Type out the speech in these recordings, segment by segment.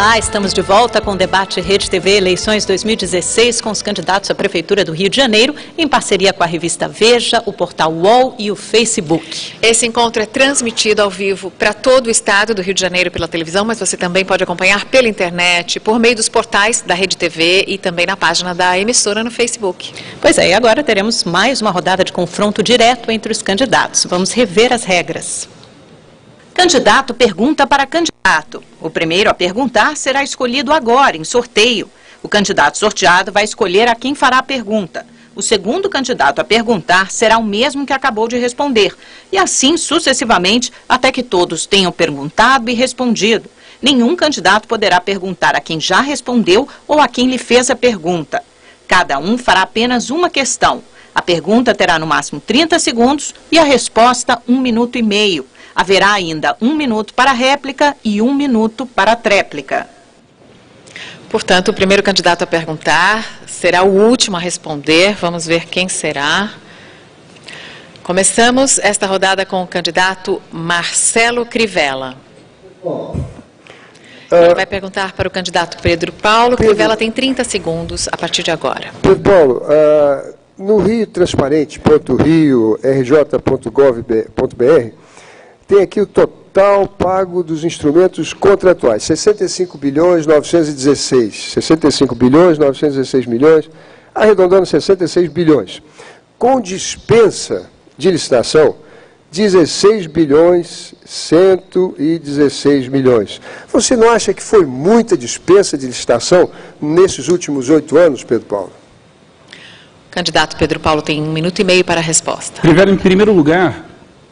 Olá, estamos de volta com o debate Rede TV Eleições 2016 com os candidatos à Prefeitura do Rio de Janeiro, em parceria com a revista Veja, o portal UOL e o Facebook. Esse encontro é transmitido ao vivo para todo o estado do Rio de Janeiro pela televisão, mas você também pode acompanhar pela internet, por meio dos portais da Rede TV e também na página da emissora no Facebook. Pois é, e agora teremos mais uma rodada de confronto direto entre os candidatos. Vamos rever as regras. Candidato pergunta para candidato. O primeiro a perguntar será escolhido agora, em sorteio. O candidato sorteado vai escolher a quem fará a pergunta. O segundo candidato a perguntar será o mesmo que acabou de responder. E assim sucessivamente, até que todos tenham perguntado e respondido. Nenhum candidato poderá perguntar a quem já respondeu ou a quem lhe fez a pergunta. Cada um fará apenas uma questão. A pergunta terá no máximo 30 segundos e a resposta 1 minuto e meio. Haverá ainda 1 minuto para a réplica e 1 minuto para a tréplica. Portanto, o primeiro candidato a perguntar será o último a responder. Vamos ver quem será. Começamos esta rodada com o candidato Marcelo Crivella. Ele vai perguntar para o candidato Pedro Paulo. Crivella tem 30 segundos a partir de agora. Pedro Paulo, no Rio Transparente.rio.rj.gov.br tem aqui o total pago dos instrumentos contratuais, 65 bilhões 916 milhões, arredondando 66 bilhões. Com dispensa de licitação, 16 bilhões 116 milhões. Você não acha que foi muita dispensa de licitação nesses últimos 8 anos, Pedro Paulo? O candidato Pedro Paulo tem 1 minuto e meio para a resposta. Crivella, em primeiro lugar,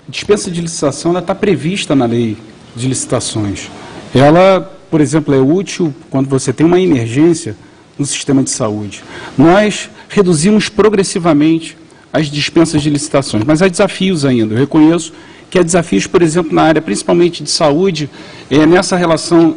dispensa de licitação está prevista na lei de licitações. Ela, por exemplo, é útil quando você tem uma emergência no sistema de saúde. Nós reduzimos progressivamente as dispensas de licitações, mas há desafios ainda. Eu reconheço que há desafios, por exemplo, na área principalmente de saúde, nessa relação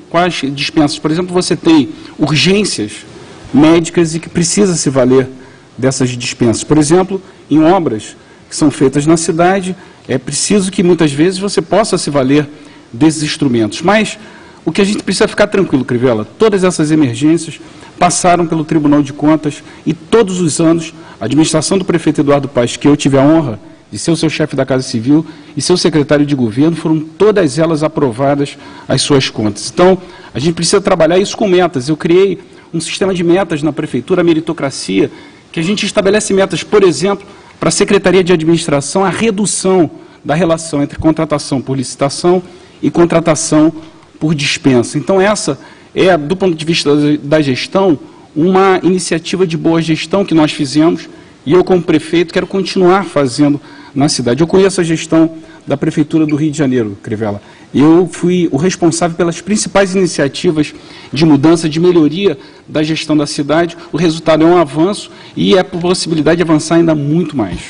com as dispensas. Por exemplo, você tem urgências médicas e que precisa se valer dessas dispensas. Por exemplo, em obras que são feitas na cidade, é preciso que muitas vezes você possa se valer desses instrumentos. Mas o que a gente precisa ficar tranquilo, Crivella, todas essas emergências passaram pelo Tribunal de Contas e todos os anos a administração do prefeito Eduardo Paes, que eu tive a honra de ser o seu chefe da Casa Civil e seu secretário de governo, foram todas elas aprovadas as suas contas. Então, a gente precisa trabalhar isso com metas. Eu criei um sistema de metas na prefeitura, a meritocracia, que a gente estabelece metas, por exemplo, para a Secretaria de Administração, a redução da relação entre contratação por licitação e contratação por dispensa. Então, essa é, do ponto de vista da gestão, uma iniciativa de boa gestão que nós fizemos e eu, como prefeito, quero continuar fazendo na cidade. Eu conheço a gestão da Prefeitura do Rio de Janeiro, Crivella. Eu fui o responsável pelas principais iniciativas de mudança, de melhoria da gestão da cidade. O resultado é um avanço e é a possibilidade de avançar ainda muito mais.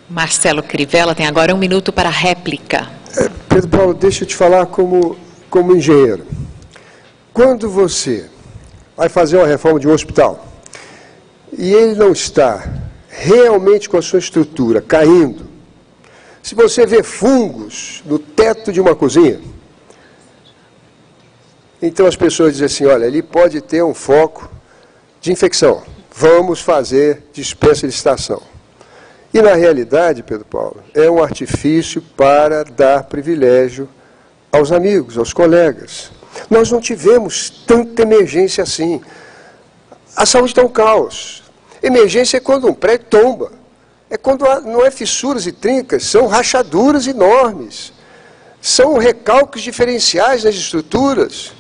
Marcelo Crivella tem agora 1 minuto para a réplica. Pedro Paulo, deixa eu te falar como engenheiro. Quando você vai fazer uma reforma de um hospital e ele não está realmente com a sua estrutura caindo, se você vê fungos no teto de uma cozinha, então as pessoas dizem assim, olha, ali pode ter um foco de infecção, vamos fazer dispensa de licitação. E na realidade, Pedro Paulo, é um artifício para dar privilégio aos amigos, aos colegas. Nós não tivemos tanta emergência assim. A saúde está um caos. Emergência é quando um prédio tomba. É quando não é fissuras e trincas, são rachaduras enormes. São recalques diferenciais nas estruturas.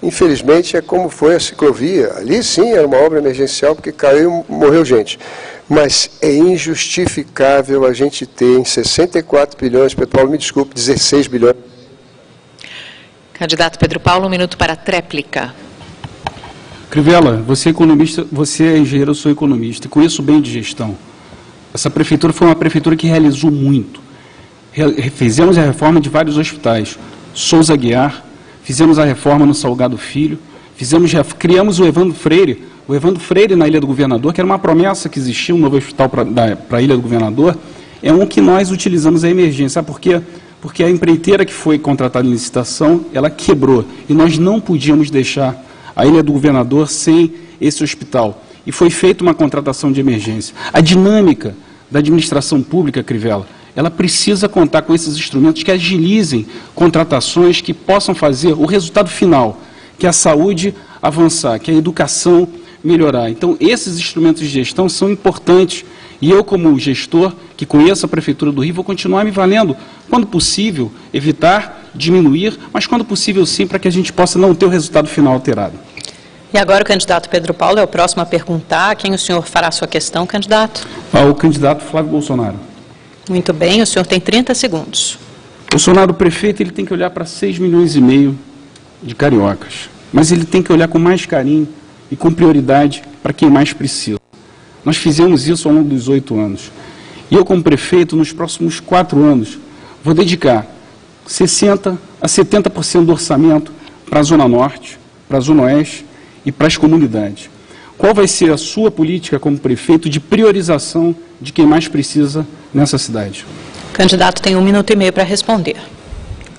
Infelizmente, é como foi a ciclovia. Ali, sim, era uma obra emergencial, porque caiu e morreu gente. Mas é injustificável a gente ter em 64 bilhões, Pedro Paulo, me desculpe, 16 bilhões. Candidato Pedro Paulo, 1 minuto para a tréplica. Crivella, você é economista, você é engenheiro, eu sou economista, e conheço bem de gestão. Essa prefeitura foi uma prefeitura que realizou muito. Fizemos a reforma de vários hospitais. Souza Aguiar, fizemos a reforma no Salgado Filho, criamos o Evandro Freire na Ilha do Governador, que era uma promessa que existia, um novo hospital para a Ilha do Governador, é um que nós utilizamos a emergência. Sabe por quê? porque a empreiteira que foi contratada em licitação, ela quebrou, e nós não podíamos deixar a Ilha do Governador sem esse hospital. E foi feita uma contratação de emergência. A dinâmica da administração pública, Crivella, ela precisa contar com esses instrumentos que agilizem contratações, que possam fazer o resultado final, que é a saúde avançar, que é a educação melhorar. Então, esses instrumentos de gestão são importantes, e eu, como gestor, que conheço a Prefeitura do Rio, vou continuar me valendo, quando possível, evitar, diminuir, mas quando possível sim, para que a gente possa não ter o resultado final alterado. E agora o candidato Pedro Paulo é o próximo a perguntar. A quem o senhor fará a sua questão, candidato? Ao candidato Flávio Bolsonaro. Muito bem, o senhor tem 30 segundos. Bolsonaro, o prefeito, ele tem que olhar para 6,5 milhões de cariocas, mas ele tem que olhar com mais carinho e com prioridade para quem mais precisa. Nós fizemos isso ao longo dos 8 anos. E eu, como prefeito, nos próximos 4 anos, vou dedicar 60% a 70% do orçamento para a Zona Norte, para a Zona Oeste e para as comunidades. Qual vai ser a sua política como prefeito de priorização de quem mais precisa nessa cidade? O candidato tem 1 minuto e meio para responder.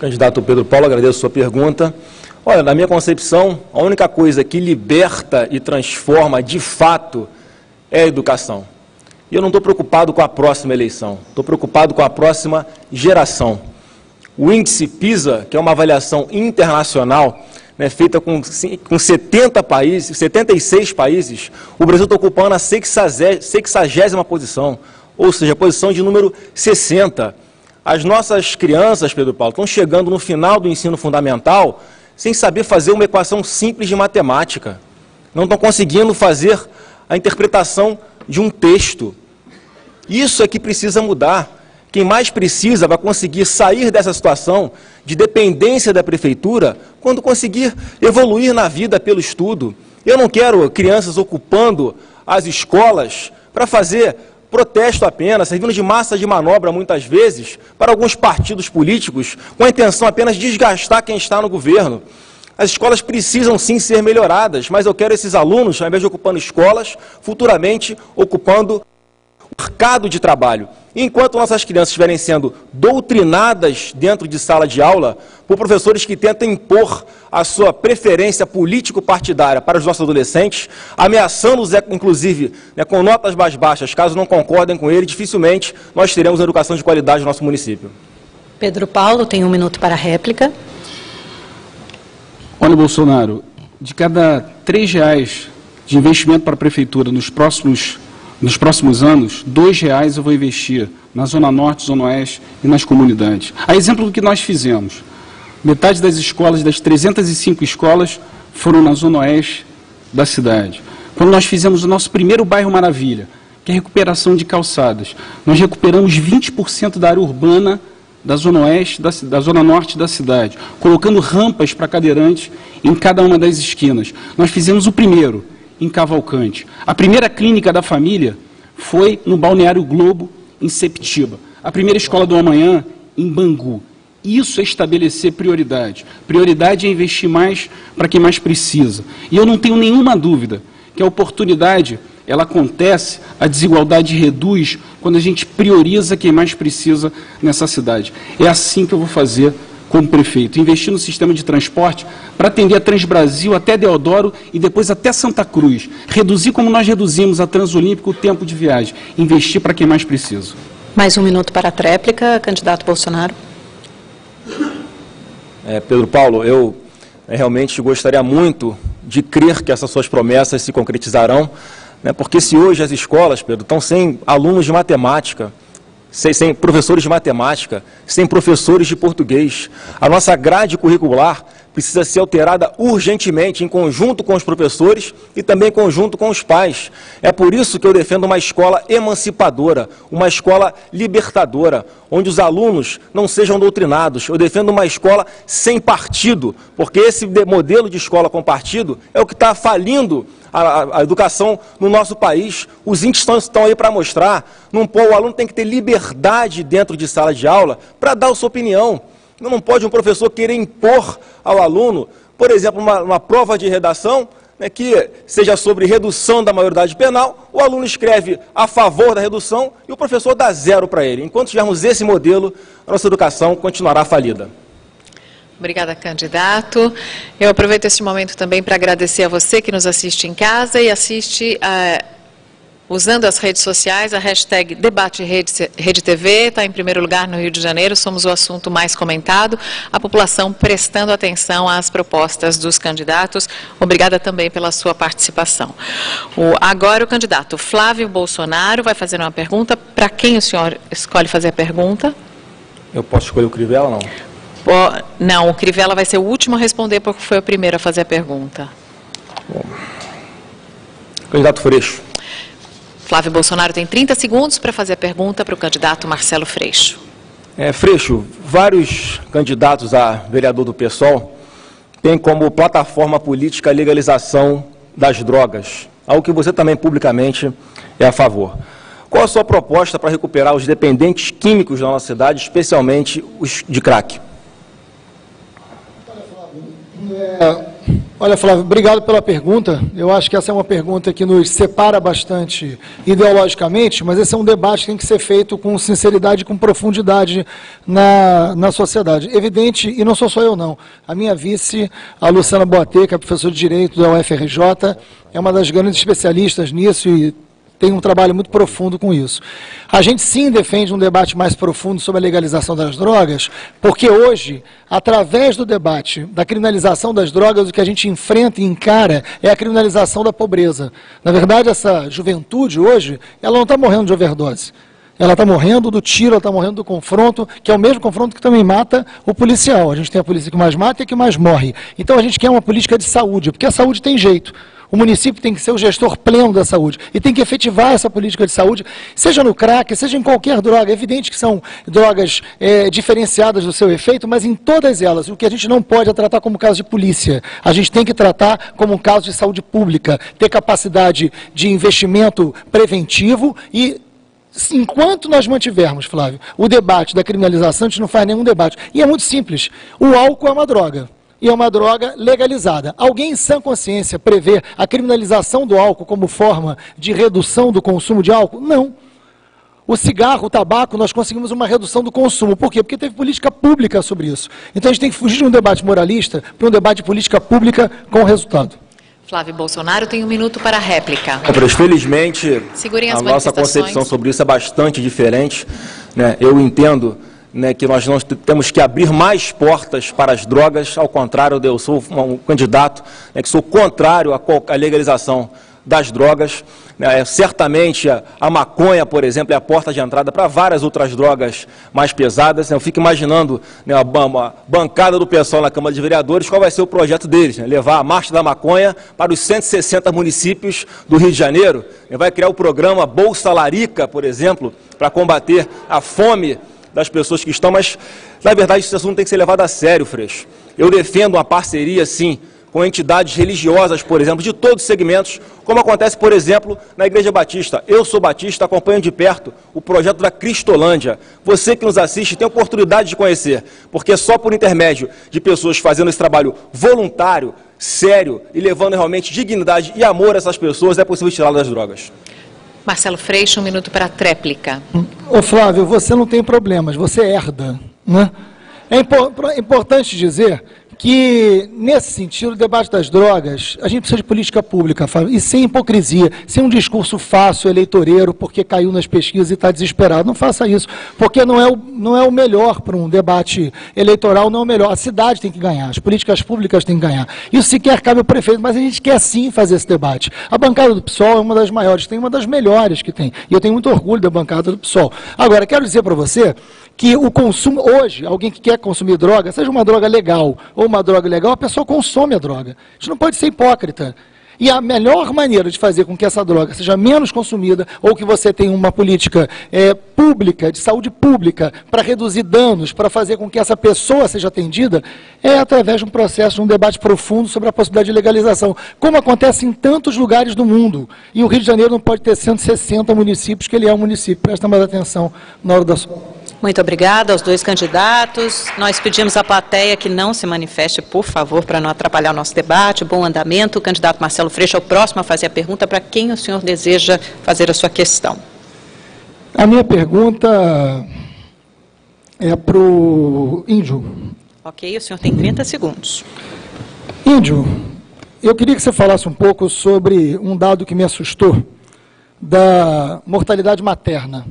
Candidato Pedro Paulo, agradeço a sua pergunta. Olha, na minha concepção, a única coisa que liberta e transforma de fato é a educação. E eu não estou preocupado com a próxima eleição, estou preocupado com a próxima geração. O índice PISA, que é uma avaliação internacional, né, feita com 76 países, o Brasil está ocupando a 60ª posição, ou seja, a posição de número 60. As nossas crianças, Pedro Paulo, estão chegando no final do ensino fundamental sem saber fazer uma equação simples de matemática. Não estão conseguindo fazer a interpretação de um texto. Isso é que precisa mudar. Quem mais precisa vai conseguir sair dessa situação de dependência da prefeitura quando conseguir evoluir na vida pelo estudo. Eu não quero crianças ocupando as escolas para fazer protesto apenas, servindo de massa de manobra muitas vezes para alguns partidos políticos com a intenção apenas de desgastar quem está no governo. As escolas precisam sim ser melhoradas, mas eu quero esses alunos, ao invés de ocupando escolas, futuramente ocupando o mercado de trabalho. Enquanto nossas crianças estiverem sendo doutrinadas dentro de sala de aula por professores que tentam impor a sua preferência político-partidária para os nossos adolescentes, ameaçando-os, inclusive, né, com notas mais baixas, caso não concordem com ele, dificilmente nós teremos uma educação de qualidade no nosso município. Pedro Paulo tem 1 minuto para a réplica. Olha, Bolsonaro, de cada R$3 de investimento para a prefeitura nos próximos anos, R$2 eu vou investir na Zona Norte, Zona Oeste e nas comunidades. A exemplo do que nós fizemos, metade das escolas, das 305 escolas, foram na Zona Oeste da cidade. Quando nós fizemos o nosso primeiro bairro Maravilha, que é a recuperação de calçadas, nós recuperamos 20% da área urbana da Zona Oeste, da Zona Norte da cidade, colocando rampas para cadeirantes em cada uma das esquinas. Nós fizemos o primeiro em Cavalcante. A primeira clínica da família foi no Balneário Globo, em Septiba. A primeira escola do amanhã, em Bangu. Isso é estabelecer prioridade. Prioridade é investir mais para quem mais precisa. E eu não tenho nenhuma dúvida que a oportunidade, ela acontece, a desigualdade reduz quando a gente prioriza quem mais precisa nessa cidade. É assim que eu vou fazer como prefeito, investir no sistema de transporte para atender a Transbrasil até Deodoro e depois até Santa Cruz. Reduzir como nós reduzimos a Transolímpica o tempo de viagem. Investir para quem mais precisa. Mais 1 minuto para a tréplica, candidato Bolsonaro. Pedro Paulo, eu realmente gostaria muito de crer que essas suas promessas se concretizarão, né, porque se hoje as escolas, Pedro, estão sem alunos de matemática, sem professores de matemática, sem professores de português, a nossa grade curricular precisa ser alterada urgentemente, em conjunto com os professores e também em conjunto com os pais. É por isso que eu defendo uma escola emancipadora, uma escola libertadora, onde os alunos não sejam doutrinados. Eu defendo uma escola sem partido, porque esse modelo de escola com partido é o que está falindo a educação no nosso país. Os índices estão aí para mostrar. O aluno tem que ter liberdade dentro de sala de aula para dar a sua opinião. Não pode um professor querer impor ao aluno, por exemplo, uma prova de redação, que seja sobre redução da maioridade penal, o aluno escreve a favor da redução e o professor dá 0 para ele. Enquanto tivermos esse modelo, a nossa educação continuará falida. Obrigada, candidato. Eu aproveito este momento também para agradecer a você que nos assiste em casa e assiste usando as redes sociais. A hashtag Debate Rede TV está em primeiro lugar no Rio de Janeiro, somos o assunto mais comentado, a população prestando atenção às propostas dos candidatos. Obrigada também pela sua participação. Agora o candidato Flávio Bolsonaro vai fazer uma pergunta. Para quem o senhor escolhe fazer a pergunta? Eu posso escolher o Crivella, não? Não, o Crivella vai ser o último a responder porque foi o primeiro a fazer a pergunta. Bom. Candidato Freixo. Flávio Bolsonaro tem 30 segundos para fazer a pergunta para o candidato Marcelo Freixo. Freixo, vários candidatos a vereador do PSOL têm como plataforma política a legalização das drogas, algo que você também publicamente é a favor. Qual a sua proposta para recuperar os dependentes químicos da nossa cidade, especialmente os de crack? Olha, Flávio, obrigado pela pergunta. Eu acho que essa é uma pergunta que nos separa bastante ideologicamente, mas esse é um debate que tem que ser feito com sinceridade e com profundidade na sociedade. Evidente, e não sou só eu não, a minha vice, a Luciana Boatê, que é professora de Direito da UFRJ, é uma das grandes especialistas nisso e tem um trabalho muito profundo com isso. A gente sim defende um debate mais profundo sobre a legalização das drogas, porque hoje, através do debate da criminalização das drogas, o que a gente enfrenta e encara é a criminalização da pobreza. Na verdade, essa juventude hoje, ela não está morrendo de overdose. Ela está morrendo do tiro, ela está morrendo do confronto, que é o mesmo confronto que também mata o policial. A gente tem a polícia que mais mata e a que mais morre. Então a gente quer uma política de saúde, porque a saúde tem jeito. O município tem que ser o gestor pleno da saúde e tem que efetivar essa política de saúde, seja no crack, seja em qualquer droga. É evidente que são drogas diferenciadas do seu efeito, mas em todas elas, o que a gente não pode é tratar como caso de polícia. A gente tem que tratar como um caso de saúde pública, ter capacidade de investimento preventivo e, enquanto nós mantivermos, Flávio, o debate da criminalização, a gente não faz nenhum debate. E é muito simples. O álcool é uma droga. E é uma droga legalizada. Alguém em sã consciência prevê a criminalização do álcool como forma de redução do consumo de álcool? Não. O cigarro, o tabaco, nós conseguimos uma redução do consumo. Por quê? Porque teve política pública sobre isso. Então a gente tem que fugir de um debate moralista para um debate de política pública com resultado. Flávio Bolsonaro tem 1 minuto para a réplica. Felizmente, a nossa concepção sobre isso é bastante diferente, né? Eu entendo, né, que nós não temos que abrir mais portas para as drogas, ao contrário, eu sou um candidato, né, que sou contrário à legalização das drogas. Certamente a maconha, por exemplo, é a porta de entrada para várias outras drogas mais pesadas. Eu fico imaginando, né, a bancada do pessoal na Câmara de Vereadores, qual vai ser o projeto deles, né? Levar a marcha da maconha para os 160 municípios do Rio de Janeiro. Vai criar o programa Bolsa Larica, por exemplo, para combater a fome das pessoas que estão, mas, na verdade, esse assunto tem que ser levado a sério, Freixo. Eu defendo uma parceria, sim, com entidades religiosas, por exemplo, de todos os segmentos, como acontece, por exemplo, na Igreja Batista. Eu sou batista, acompanho de perto o projeto da Cristolândia. Você que nos assiste tem a oportunidade de conhecer, porque só por intermédio de pessoas fazendo esse trabalho voluntário, sério e levando realmente dignidade e amor a essas pessoas, é possível tirá-las das drogas. Marcelo Freixo, 1 minuto para a tréplica. Ô Flávio, você não tem problemas, você herda, né? É importante dizer que, nesse sentido, o debate das drogas, a gente precisa de política pública, Flávio, e sem hipocrisia, sem um discurso fácil, eleitoreiro, porque caiu nas pesquisas e está desesperado. Não faça isso, porque não é o melhor para um debate eleitoral, não é o melhor. A cidade tem que ganhar, as políticas públicas têm que ganhar. Isso sequer cabe ao prefeito, mas a gente quer sim fazer esse debate. A bancada do PSOL é uma das maiores, tem uma das melhores que tem, e eu tenho muito orgulho da bancada do PSOL. Agora, quero dizer para você que o consumo, hoje, alguém que quer consumir droga, seja uma droga legal ou uma droga ilegal, a pessoa consome a droga. A gente não pode ser hipócrita. E a melhor maneira de fazer com que essa droga seja menos consumida, ou que você tenha uma política pública, de saúde pública, para reduzir danos, para fazer com que essa pessoa seja atendida, é através de um processo, de um debate profundo sobre a possibilidade de legalização, como acontece em tantos lugares do mundo. E o Rio de Janeiro não pode ter 160 municípios, que ele é um município. Presta mais atenção na hora da sua... Muito obrigada aos dois candidatos. Nós pedimos à plateia que não se manifeste, por favor, para não atrapalhar o nosso debate. Bom andamento. O candidato Marcelo Freixo é o próximo a fazer a pergunta. Para quem o senhor deseja fazer a sua questão? A minha pergunta é para o Índio. Ok, o senhor tem 30 segundos. Índio, eu queria que você falasse um pouco sobre um dado que me assustou, da mortalidade materna,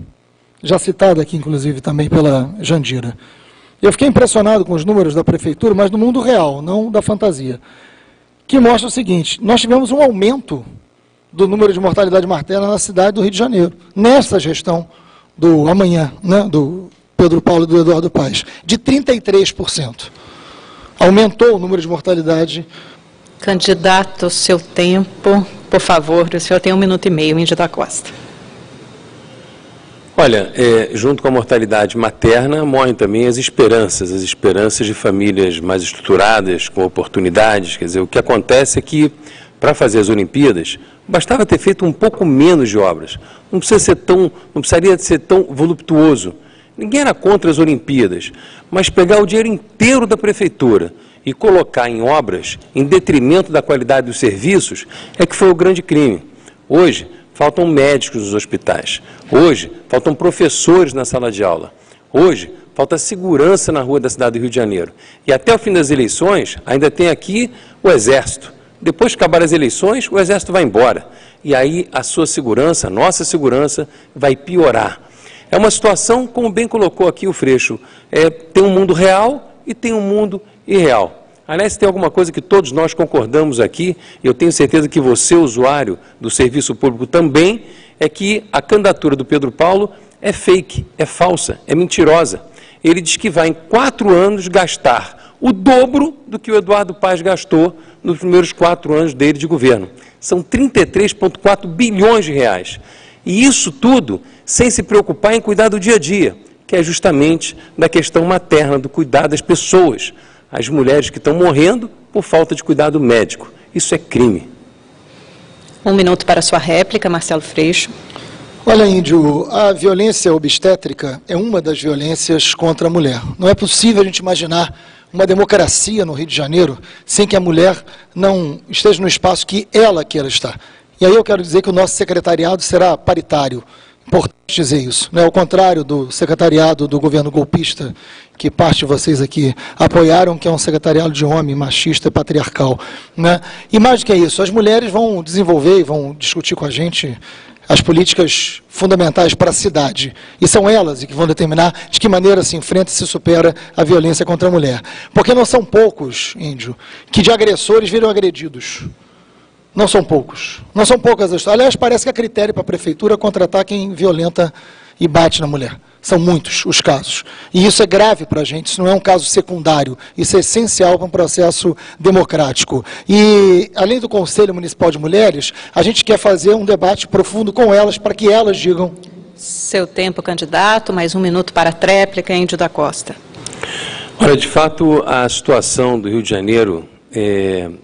já citada aqui, inclusive, também pela Jandira. Eu fiquei impressionado com os números da Prefeitura, mas no mundo real, não da fantasia, que mostra o seguinte: nós tivemos um aumento do número de mortalidade materna na cidade do Rio de Janeiro, nessa gestão do amanhã, né, do Pedro Paulo e do Eduardo Paes, de 33%. Aumentou o número de mortalidade. Candidato, seu tempo, por favor, o senhor tem 1 minuto e meio, Índio da Costa. Olha, junto com a mortalidade materna, morrem também as esperanças de famílias mais estruturadas, com oportunidades. Quer dizer, o que acontece é que, para fazer as Olimpíadas, bastava ter feito um pouco menos de obras. Não precisaria ser tão voluptuoso. Ninguém era contra as Olimpíadas, mas pegar o dinheiro inteiro da Prefeitura e colocar em obras, em detrimento da qualidade dos serviços, é que foi o grande crime. Hoje, faltam médicos nos hospitais. Hoje, faltam professores na sala de aula. Hoje, falta segurança na rua da cidade do Rio de Janeiro. E até o fim das eleições, ainda tem aqui o Exército. Depois que acabar as eleições, o Exército vai embora. E aí a sua segurança, a nossa segurança, vai piorar. É uma situação, como bem colocou aqui o Freixo, tem um mundo real e tem um mundo irreal. Aliás, tem alguma coisa que todos nós concordamos aqui, e eu tenho certeza que você, usuário do serviço público também, é que a candidatura do Pedro Paulo é fake, é falsa, é mentirosa. Ele diz que vai, em 4 anos, gastar o dobro do que o Eduardo Paes gastou nos primeiros 4 anos dele de governo. São 33,4 bilhões de reais. E isso tudo sem se preocupar em cuidar do dia a dia, que é justamente da questão materna, do cuidar das pessoas, as mulheres que estão morrendo por falta de cuidado médico. Isso é crime. 1 minuto para a sua réplica, Marcelo Freixo. Olha, Índio, a violência obstétrica é uma das violências contra a mulher. Não é possível a gente imaginar uma democracia no Rio de Janeiro sem que a mulher não esteja no espaço que ela queira estar. E aí eu quero dizer que o nosso secretariado será paritário. Importante dizer isso, né? Ao contrário do secretariado do governo golpista, que parte de vocês aqui apoiaram, que é um secretariado de homem, machista, patriarcal, né? E mais do que isso, as mulheres vão desenvolver e vão discutir com a gente as políticas fundamentais para a cidade. E são elas que vão determinar de que maneira se enfrenta e se supera a violência contra a mulher. Porque não são poucos, Índio, que de agressores viram agredidos. Não são poucos. Não são poucas as histórias. Aliás, parece que é critério para a Prefeitura contratar quem violenta e bate na mulher. São muitos os casos. E isso é grave para a gente, isso não é um caso secundário, isso é essencial para um processo democrático. E, além do Conselho Municipal de Mulheres, a gente quer fazer um debate profundo com elas, para que elas digam... Seu tempo, candidato, mais 1 minuto para a tréplica, Índio da Costa. Olha, de fato, a situação do Rio de Janeiro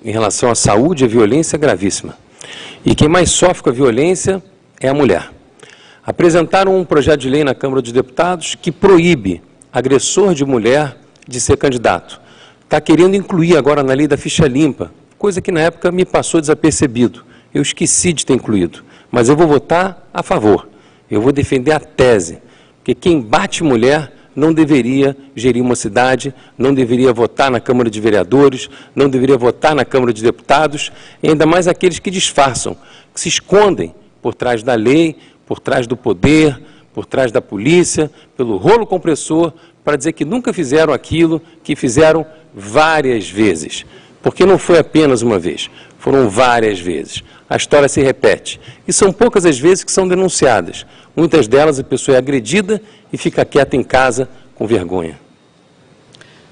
em relação à saúde e à violência é gravíssima. E quem mais sofre com a violência é a mulher. Apresentaram um projeto de lei na Câmara dos Deputados que proíbe agressor de mulher de ser candidato. Está querendo incluir agora na lei da ficha limpa, coisa que na época me passou desapercebido. Eu esqueci de ter incluído, mas eu vou votar a favor. Eu vou defender a tese, porque quem bate mulher não deveria gerir uma cidade, não deveria votar na Câmara de Vereadores, não deveria votar na Câmara de Deputados, e ainda mais aqueles que disfarçam, que se escondem por trás da lei, por trás do poder, por trás da polícia, pelo rolo compressor, para dizer que nunca fizeram aquilo que fizeram várias vezes. Porque não foi apenas uma vez, foram várias vezes. A história se repete. E são poucas as vezes que são denunciadas. Muitas delas a pessoa é agredida e fica quieta em casa com vergonha.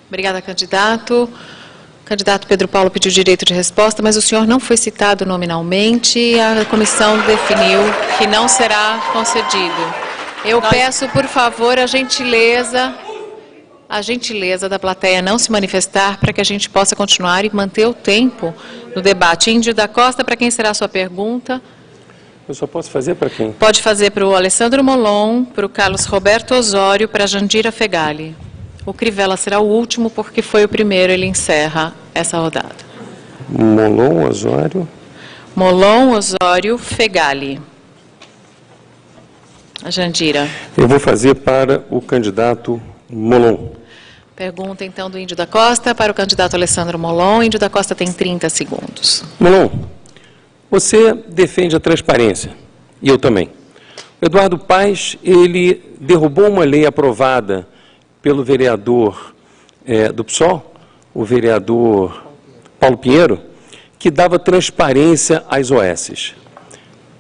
Obrigada, candidato. O candidato Pedro Paulo pediu direito de resposta, mas o senhor não foi citado nominalmente e a comissão definiu que não será concedido. Eu peço, por favor, a gentileza da plateia não se manifestar para que a gente possa continuar e manter o tempo do debate. Índio da Costa, para quem será a sua pergunta? Eu só posso fazer para quem? Pode fazer para o Alessandro Molon, para o Carlos Roberto Osório, para a Jandira Fegali. O Crivella será o último, porque foi o primeiro, ele encerra essa rodada. Molon, Osório. Molon, Osório, Fegali. A Jandira. Eu vou fazer para o candidato Molon. Pergunta, então, do Índio da Costa para o candidato Alessandro Molon. Índio da Costa tem 30 segundos. Molon, você defende a transparência, e eu também. O Eduardo Paes, ele derrubou uma lei aprovada pelo vereador do PSOL, o vereador Paulo Pinheiro, que dava transparência às OS.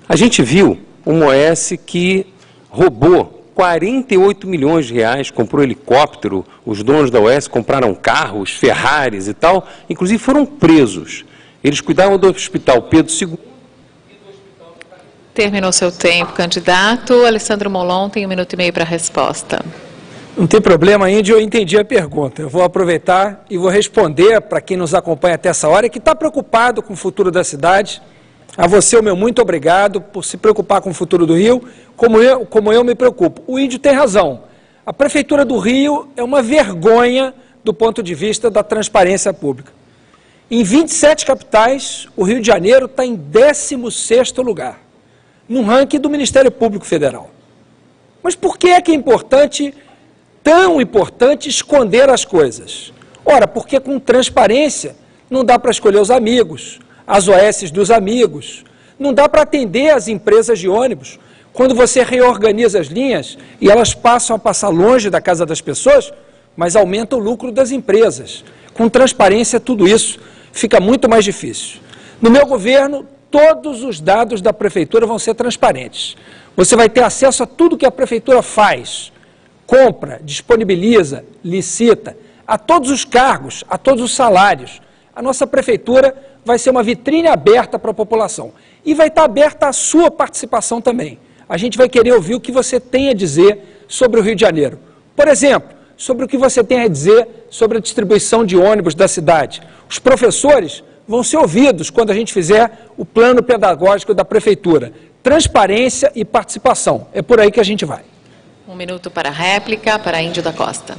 A gente viu uma OS que roubou 48 milhões de reais, comprou helicóptero, os donos da OS compraram carros, Ferraris e tal, inclusive foram presos. Eles cuidavam do Hospital Pedro II. Terminou seu tempo, candidato. Alessandro Molon tem 1 minuto e meio para a resposta. Não tem problema, Índio, eu entendi a pergunta. Eu vou aproveitar e vou responder para quem nos acompanha até essa hora e que está preocupado com o futuro da cidade. A você, o meu muito obrigado por se preocupar com o futuro do Rio, como eu me preocupo. O Índio tem razão. A Prefeitura do Rio é uma vergonha do ponto de vista da transparência pública. Em 27 capitais, o Rio de Janeiro está em 16º lugar, no ranking do Ministério Público Federal. Mas por que é importante, tão importante, esconder as coisas? Ora, porque com transparência não dá para escolher os amigos, as OS dos amigos, não dá para atender as empresas de ônibus. Quando você reorganiza as linhas e elas passam a passar longe da casa das pessoas, mas aumenta o lucro das empresas. Com transparência, tudo isso fica muito mais difícil. No meu governo, todos os dados da Prefeitura vão ser transparentes. Você vai ter acesso a tudo que a Prefeitura faz, compra, disponibiliza, licita, a todos os cargos, a todos os salários. A nossa Prefeitura vai ser uma vitrine aberta para a população. E vai estar aberta a sua participação também. A gente vai querer ouvir o que você tem a dizer sobre o Rio de Janeiro. Por exemplo, sobre o que você tem a dizer sobre a distribuição de ônibus da cidade. Os professores vão ser ouvidos quando a gente fizer o plano pedagógico da Prefeitura. Transparência e participação. É por aí que a gente vai. 1 minuto para a réplica, para Índio da Costa.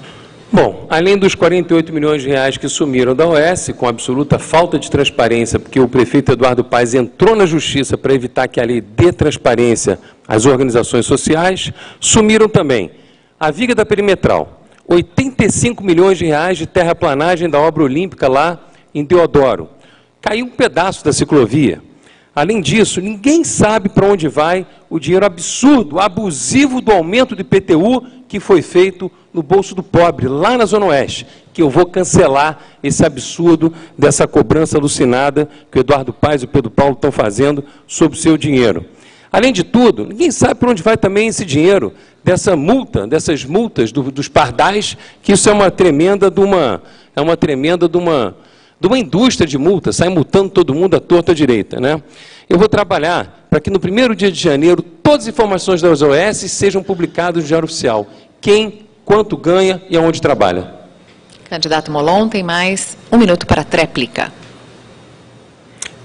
Bom, além dos 48 milhões de reais que sumiram da OS, com absoluta falta de transparência, porque o prefeito Eduardo Paes entrou na justiça para evitar que a lei dê transparência às organizações sociais, sumiram também a viga da perimetral, 85 milhões de reais de terraplanagem da obra olímpica lá em Deodoro. Caiu um pedaço da ciclovia. Além disso, ninguém sabe para onde vai o dinheiro absurdo, abusivo do aumento do IPTU que foi feito no bolso do pobre, lá na Zona Oeste, que eu vou cancelar esse absurdo dessa cobrança alucinada que o Eduardo Paes e o Pedro Paulo estão fazendo sobre o seu dinheiro. Além de tudo, ninguém sabe para onde vai também esse dinheiro, dessas multas dos pardais, que isso é uma tremenda de uma indústria de multas, sai multando todo mundo à torta à direita, né? Eu vou trabalhar para que no primeiro dia de janeiro todas as informações das OS sejam publicadas no Diário Oficial. Quem, quanto ganha e aonde trabalha. Candidato Molon tem mais 1 minuto para a tréplica.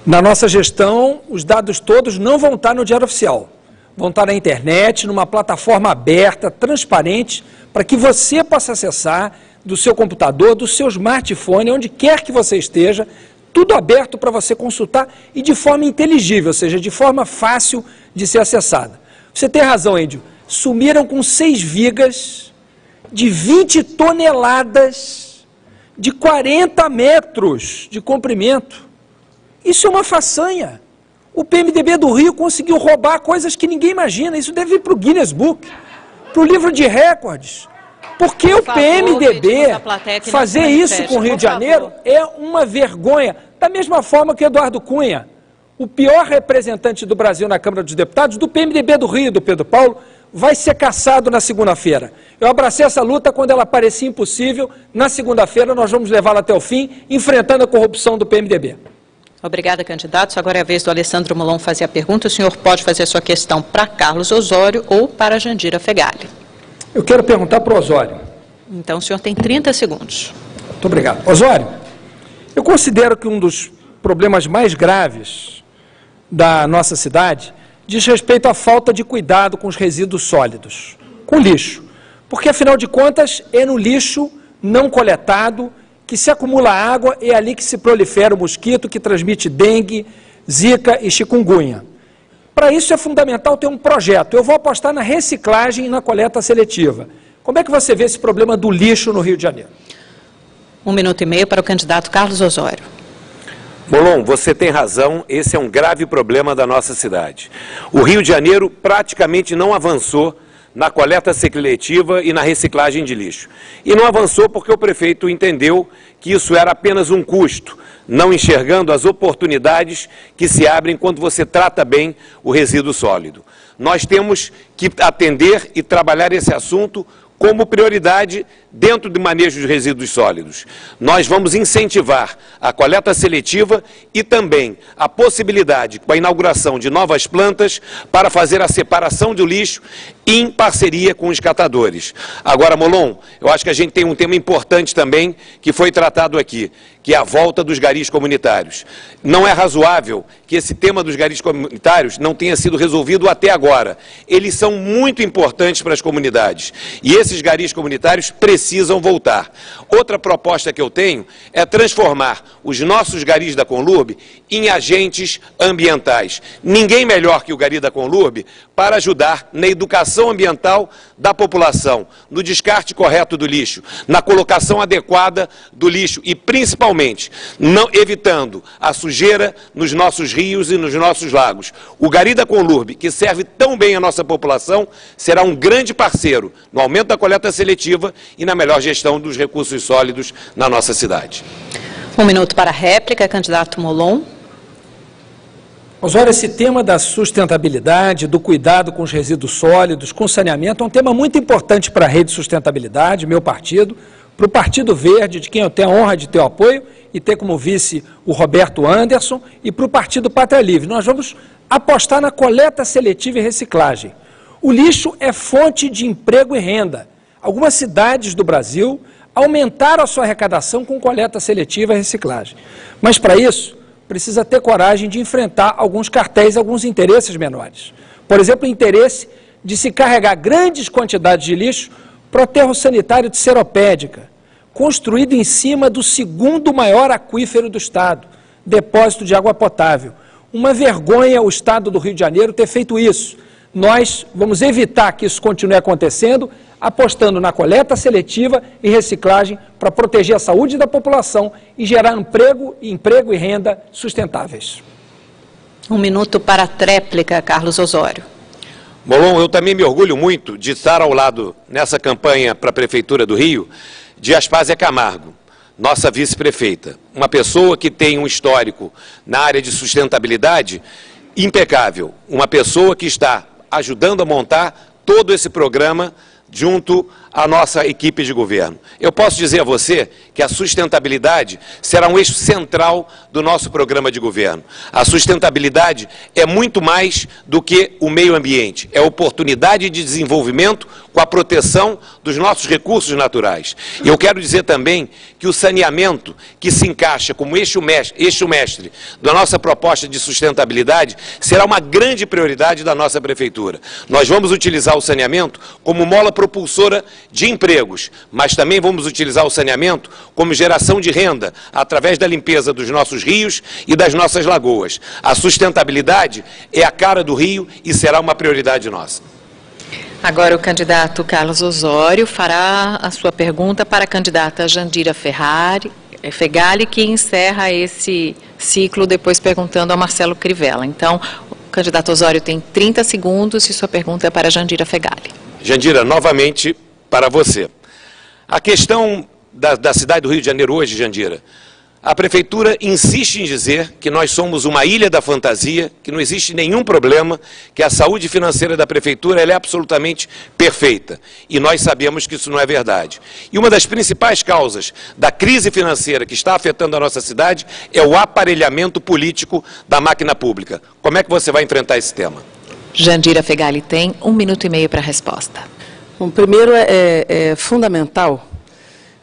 Na nossa gestão, os dados todos não vão estar no Diário Oficial. Vão estar na internet, numa plataforma aberta, transparente, para que você possa acessar do seu computador, do seu smartphone, onde quer que você esteja, tudo aberto para você consultar e de forma inteligível, ou seja, de forma fácil de ser acessada. Você tem razão, Índio. Sumiram com 6 vigas de 20 toneladas de 40 metros de comprimento. Isso é uma façanha. O PMDB do Rio conseguiu roubar coisas que ninguém imagina. Isso deve ir para o Guinness Book, para o livro de recordes. Porque o PMDB fazer isso com o Rio de Janeiro é uma vergonha. Da mesma forma que Eduardo Cunha, o pior representante do Brasil na Câmara dos Deputados, do PMDB do Rio, do Pedro Paulo, vai ser cassado na segunda-feira. Eu abracei essa luta quando ela parecia impossível. Na segunda-feira nós vamos levá-la até o fim, enfrentando a corrupção do PMDB. Obrigada, candidatos. Agora é a vez do Alessandro Molon fazer a pergunta. O senhor pode fazer a sua questão para Carlos Osório ou para Jandira Fegali. Eu quero perguntar para o Osório. Então, o senhor tem 30 segundos. Muito obrigado. Osório, eu considero que um dos problemas mais graves da nossa cidade diz respeito à falta de cuidado com os resíduos sólidos, com lixo. Porque, afinal de contas, é no lixo não coletado que se acumula água e é ali que se prolifera o mosquito que transmite dengue, zika e chikungunya. Para isso é fundamental ter um projeto. Eu vou apostar na reciclagem e na coleta seletiva. Como é que você vê esse problema do lixo no Rio de Janeiro? 1 minuto e meio para o candidato Carlos Osório. Molon, você tem razão, esse é um grave problema da nossa cidade. O Rio de Janeiro praticamente não avançou na coleta seletiva e na reciclagem de lixo. E não avançou porque o prefeito entendeu que isso era apenas um custo, não enxergando as oportunidades que se abrem quando você trata bem o resíduo sólido. Nós temos que atender e trabalhar esse assunto como prioridade dentro do manejo de resíduos sólidos. Nós vamos incentivar a coleta seletiva e também a possibilidade, com a inauguração de novas plantas, para fazer a separação do lixo em parceria com os catadores. Agora, Molon, eu acho que a gente tem um tema importante também que foi tratado aqui, que é a volta dos garis comunitários. Não é razoável que esse tema dos garis comunitários não tenha sido resolvido até agora. Eles são muito importantes para as comunidades e esses garis comunitários precisam voltar. Outra proposta que eu tenho é transformar os nossos garis da Conlurb em agentes ambientais. Ninguém melhor que o gari da Conlurb para ajudar na educação ambiental da população, no descarte correto do lixo, na colocação adequada do lixo e, principalmente, não evitando a sujeira nos nossos rios e nos nossos lagos. O gari da Conlurb, que serve tão bem a nossa população, será um grande parceiro no aumento da coleta seletiva e na melhor gestão dos recursos sólidos na nossa cidade. 1 minuto para a réplica, candidato Molon. Osório, esse tema da sustentabilidade, do cuidado com os resíduos sólidos, com saneamento, é um tema muito importante para a Rede Sustentabilidade, meu partido, para o Partido Verde, de quem eu tenho a honra de ter o apoio e ter como vice o Roberto Anderson, e para o Partido Pátria Livre. Nós vamos apostar na coleta seletiva e reciclagem. O lixo é fonte de emprego e renda. Algumas cidades do Brasil aumentaram a sua arrecadação com coleta seletiva e reciclagem. Mas, para isso, precisa ter coragem de enfrentar alguns cartéis, alguns interesses menores. Por exemplo, o interesse de se carregar grandes quantidades de lixo para o aterro sanitário de Seropédica, construído em cima do segundo maior aquífero do Estado, depósito de água potável. Uma vergonha o Estado do Rio de Janeiro ter feito isso. Nós vamos evitar que isso continue acontecendo, apostando na coleta seletiva e reciclagem para proteger a saúde da população e gerar emprego e renda sustentáveis. 1 minuto para a tréplica, Carlos Osório. Molon, eu também me orgulho muito de estar ao lado, nessa campanha para a Prefeitura do Rio, de Aspásia Camargo, nossa vice-prefeita. Uma pessoa que tem um histórico na área de sustentabilidade impecável. Uma pessoa que está ajudando a montar todo esse programa junto à nossa equipe de governo. Eu posso dizer a você que a sustentabilidade será um eixo central do nosso programa de governo. A sustentabilidade é muito mais do que o meio ambiente, é oportunidade de desenvolvimento com a proteção dos nossos recursos naturais. E eu quero dizer também que o saneamento, que se encaixa como eixo mestre da nossa proposta de sustentabilidade, será uma grande prioridade da nossa Prefeitura. Nós vamos utilizar o saneamento como mola propulsora de empregos, mas também vamos utilizar o saneamento como geração de renda através da limpeza dos nossos rios e das nossas lagoas. A sustentabilidade é a cara do Rio e será uma prioridade nossa. Agora o candidato Carlos Osório fará a sua pergunta para a candidata Jandira Fegali, que encerra esse ciclo depois perguntando ao Marcelo Crivella. Então, o candidato Osório tem 30 segundos e sua pergunta é para Jandira Fegali. Jandira, novamente para você. A questão da cidade do Rio de Janeiro hoje, Jandira, a Prefeitura insiste em dizer que nós somos uma ilha da fantasia, que não existe nenhum problema, que a saúde financeira da Prefeitura ela é absolutamente perfeita. E nós sabemos que isso não é verdade. E uma das principais causas da crise financeira que está afetando a nossa cidade é o aparelhamento político da máquina pública. Como é que você vai enfrentar esse tema? Jandira Fegali tem 1 minuto e meio para a resposta. Bom, primeiro é fundamental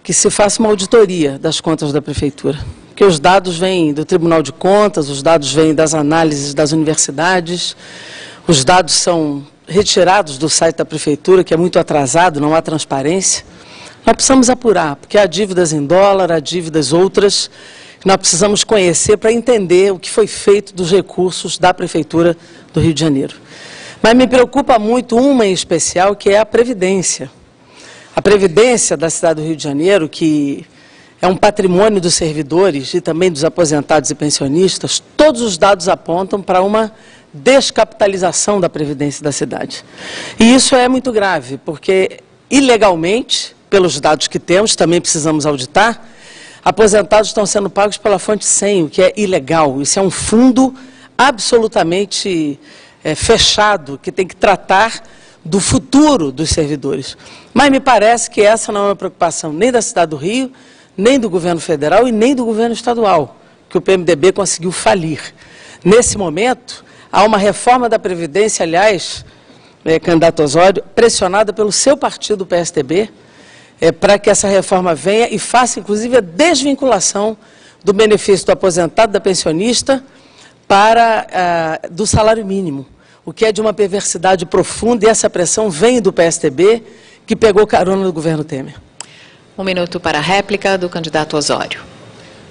que se faça uma auditoria das contas da Prefeitura, porque os dados vêm do Tribunal de Contas, os dados vêm das análises das universidades, Os dados são retirados do site da Prefeitura, que é muito atrasado, não há transparência. Nós precisamos apurar, porque há dívidas em dólar, há dívidas outras, que nós precisamos conhecer para entender o que foi feito dos recursos da Prefeitura do Rio de Janeiro. Mas me preocupa muito uma em especial, que é a Previdência. A Previdência da cidade do Rio de Janeiro, que é um patrimônio dos servidores e também dos aposentados e pensionistas, todos os dados apontam para uma descapitalização da Previdência da cidade. E isso é muito grave, porque ilegalmente, pelos dados que temos, também precisamos auditar, aposentados estão sendo pagos pela fonte 100, o que é ilegal. Isso é um fundo absolutamente fechado, que tem que tratar do futuro dos servidores. Mas me parece que essa não é uma preocupação nem da cidade do Rio, nem do governo federal e nem do governo estadual, que o PMDB conseguiu falir. Nesse momento, há uma reforma da Previdência, aliás, candidato Osório, pressionada pelo seu partido, o PSDB, para que essa reforma venha e faça, inclusive, a desvinculação do benefício do aposentado, da pensionista, do salário mínimo, o que é de uma perversidade profunda, e essa pressão vem do PSDB, que pegou carona do governo Temer. 1 minuto para a réplica do candidato Osório.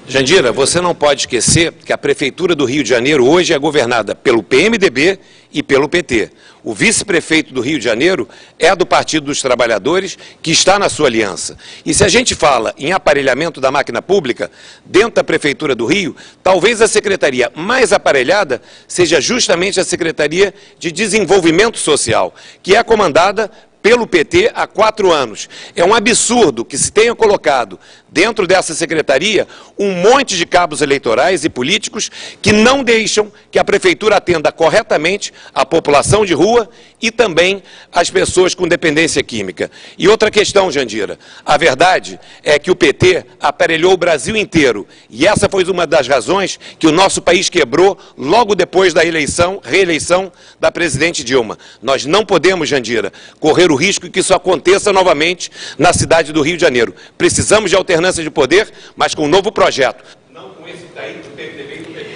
Jandira, você não pode esquecer que a Prefeitura do Rio de Janeiro hoje é governada pelo PMDB e pelo PT. O vice-prefeito do Rio de Janeiro é do Partido dos Trabalhadores, que está na sua aliança. E se a gente fala em aparelhamento da máquina pública, dentro da Prefeitura do Rio, talvez a secretaria mais aparelhada seja justamente a Secretaria de Desenvolvimento Social, que é comandada pelo PT há 4 anos. É um absurdo que se tenha colocado dentro dessa secretaria um monte de cabos eleitorais e políticos que não deixam que a Prefeitura atenda corretamente a população de rua e também as pessoas com dependência química. E outra questão, Jandira, a verdade é que o PT aparelhou o Brasil inteiro, e essa foi uma das razões que o nosso país quebrou logo depois da reeleição da presidente Dilma. Nós não podemos, Jandira, correr o risco que isso aconteça novamente na cidade do Rio de Janeiro. Precisamos de alternância de poder, mas com um novo projeto. Não com esse que está aí do PMDB e do PT.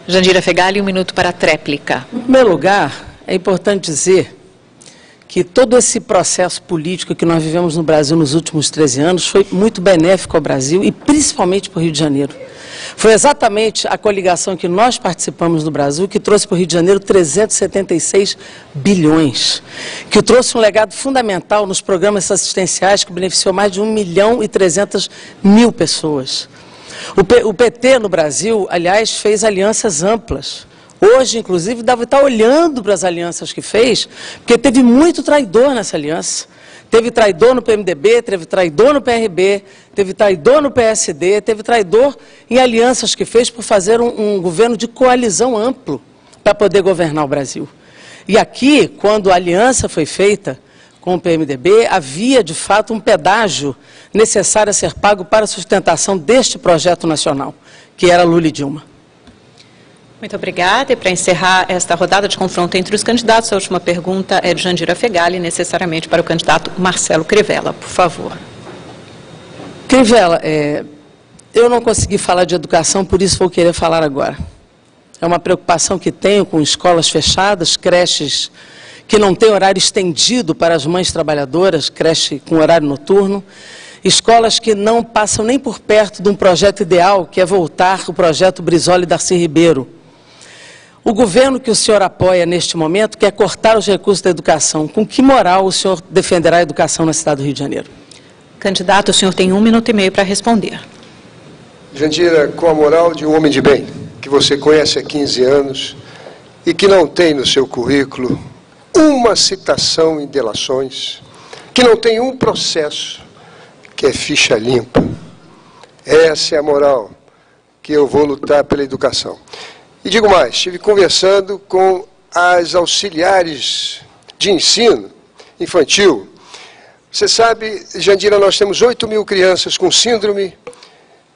Jandira Fegali, 1 minuto para a tréplica. Em primeiro lugar, é importante dizer que todo esse processo político que nós vivemos no Brasil nos últimos 13 anos foi muito benéfico ao Brasil e principalmente para o Rio de Janeiro. Foi exatamente a coligação que nós participamos no Brasil que trouxe para o Rio de Janeiro 376 bilhões, que trouxe um legado fundamental nos programas assistenciais que beneficiou mais de 1.300.000 pessoas. O PT no Brasil, aliás, fez alianças amplas. Hoje, inclusive, deve estar olhando para as alianças que fez, porque teve muito traidor nessa aliança. Teve traidor no PMDB, teve traidor no PRB, teve traidor no PSD, teve traidor em alianças que fez por fazer um governo de coalizão amplo para poder governar o Brasil. E aqui, quando a aliança foi feita com o PMDB, havia, de fato, um pedágio necessário a ser pago para a sustentação deste projeto nacional, que era Lula e Dilma. Muito obrigada. E para encerrar esta rodada de confronto entre os candidatos, a última pergunta é de Jandira Fegali, necessariamente para o candidato Marcelo Crivella. Por favor. Crivella, eu não consegui falar de educação, por isso vou querer falar agora. É uma preocupação que tenho com escolas fechadas, creches que não têm horário estendido para as mães trabalhadoras, creche com horário noturno, escolas que não passam nem por perto de um projeto ideal, que é voltar o projeto Brizola e Darcy Ribeiro. O governo que o senhor apoia neste momento quer cortar os recursos da educação. Com que moral o senhor defenderá a educação na cidade do Rio de Janeiro? Candidato, o senhor tem 1 minuto e meio para responder. Jandira, com a moral de um homem de bem, que você conhece há 15 anos e que não tem no seu currículo uma citação em delações, que não tem um processo, que é ficha limpa. Essa é a moral que eu vou lutar pela educação. E digo mais, estive conversando com as auxiliares de ensino infantil. Você sabe, Jandira, nós temos 8.000 crianças com síndrome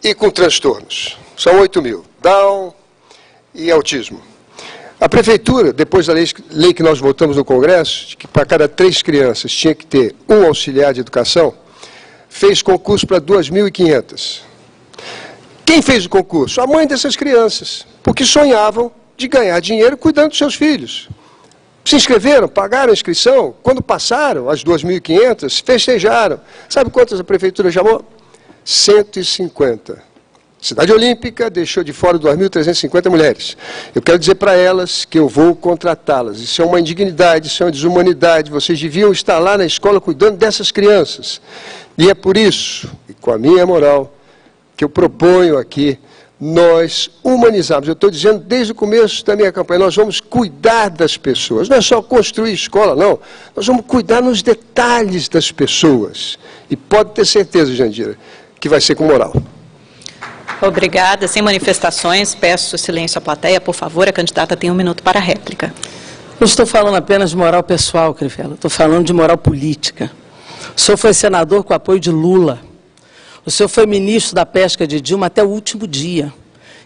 e com transtornos. São 8.000, Down e autismo. A Prefeitura, depois da lei que nós votamos no Congresso, de que para cada 3 crianças tinha que ter um auxiliar de educação, fez concurso para 2.500. Quem fez o concurso? A mãe dessas crianças, porque sonhavam de ganhar dinheiro cuidando dos seus filhos. Se inscreveram, pagaram a inscrição, quando passaram as 2.500, festejaram. Sabe quantas a prefeitura chamou? 150. Cidade Olímpica deixou de fora 2.350 mulheres. Eu quero dizer para elas que eu vou contratá-las. Isso é uma indignidade, isso é uma desumanidade. Vocês deviam estar lá na escola cuidando dessas crianças. E é por isso, e com a minha moral, que eu proponho aqui, nós humanizarmos. Eu estou dizendo desde o começo da minha campanha, nós vamos cuidar das pessoas. Não é só construir escola, não. Nós vamos cuidar nos detalhes das pessoas. E pode ter certeza, Jandira, que vai ser com moral. Obrigada. Sem manifestações, peço silêncio à plateia. Por favor, a candidata tem 1 minuto para a réplica. Não estou falando apenas de moral pessoal, Crivella. Estou falando de moral política. O senhor foi senador com apoio de Lula. O senhor foi ministro da pesca de Dilma até o último dia.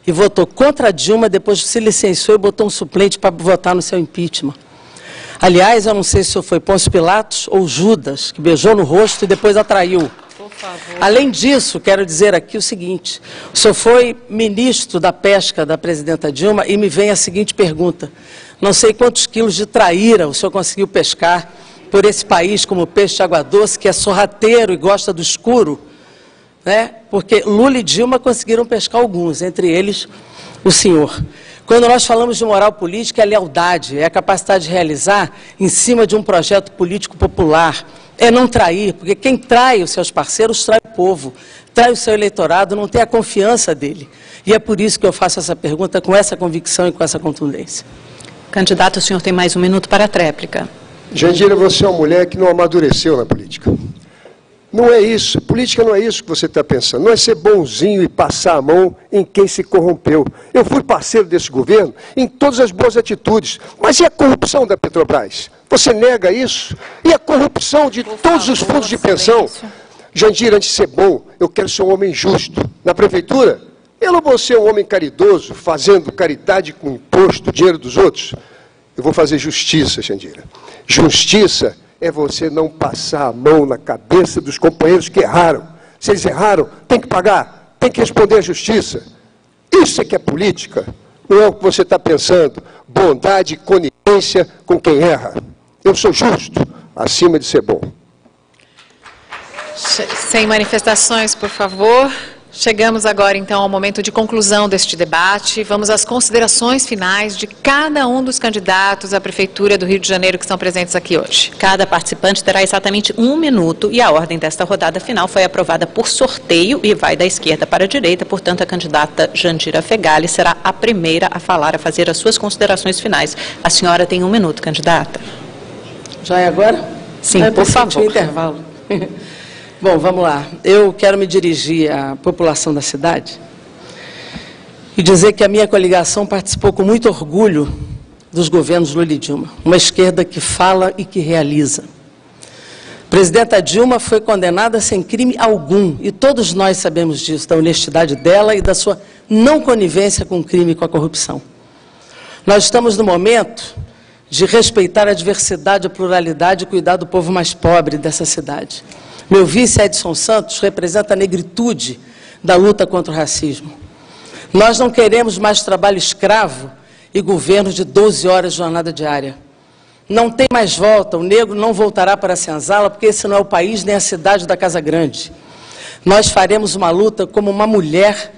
E votou contra a Dilma, depois se licenciou e botou um suplente para votar no seu impeachment. Aliás, eu não sei se o senhor foi Pôncio Pilatos ou Judas, que beijou no rosto e depois atraiu. Além disso, quero dizer aqui o seguinte, o senhor foi ministro da pesca da presidenta Dilma e me vem a seguinte pergunta. Não sei quantos quilos de traíra o senhor conseguiu pescar por esse país como peixe de água doce, que é sorrateiro e gosta do escuro, né? Porque Lula e Dilma conseguiram pescar alguns, entre eles o senhor. Quando nós falamos de moral política, é lealdade, é a capacidade de realizar em cima de um projeto político popular, é não trair, porque quem trai os seus parceiros trai o povo, trai o seu eleitorado, não tem a confiança dele. E é por isso que eu faço essa pergunta com essa convicção e com essa contundência. Candidato, o senhor tem mais 1 minuto para a tréplica. Jandira, você é uma mulher que não amadureceu na política. Não é isso. Política não é isso que você está pensando. Não é ser bonzinho e passar a mão em quem se corrompeu. Eu fui parceiro desse governo em todas as boas atitudes. Mas e a corrupção da Petrobras? Você nega isso? E a corrupção de todos os fundos de pensão? Jandira, antes de ser bom, eu quero ser um homem justo. Na prefeitura, eu não vou ser um homem caridoso, fazendo caridade com imposto, dinheiro dos outros. Eu vou fazer justiça, Jandira. Justiça é você não passar a mão na cabeça dos companheiros que erraram. Se eles erraram, tem que pagar, tem que responder à justiça. Isso é que é política, não é o que você está pensando. Bondade e conivência com quem erra. Eu sou justo, acima de ser bom. Sem manifestações, por favor. Chegamos agora, então, ao momento de conclusão deste debate. Vamos às considerações finais de cada um dos candidatos à Prefeitura do Rio de Janeiro que estão presentes aqui hoje. Cada participante terá exatamente 1 minuto e a ordem desta rodada final foi aprovada por sorteio e vai da esquerda para a direita. Portanto, a candidata Jandira Fegali será a primeira a falar, a fazer as suas considerações finais. A senhora tem 1 minuto, candidata. Já é agora? Sim, por favor. Intervalo. Bom, vamos lá. Eu quero me dirigir à população da cidade e dizer que a minha coligação participou com muito orgulho dos governos Lula e Dilma. Uma esquerda que fala e que realiza. A presidenta Dilma foi condenada sem crime algum, e todos nós sabemos disso, da honestidade dela e da sua não conivência com o crime e com a corrupção. Nós estamos no momento de respeitar a diversidade, a pluralidade e cuidar do povo mais pobre dessa cidade. Meu vice, Edson Santos, representa a negritude da luta contra o racismo. Nós não queremos mais trabalho escravo e governo de 12 horas de jornada diária. Não tem mais volta, o negro não voltará para a senzala, porque esse não é o país nem a cidade da Casa Grande. Nós faremos uma luta como uma mulher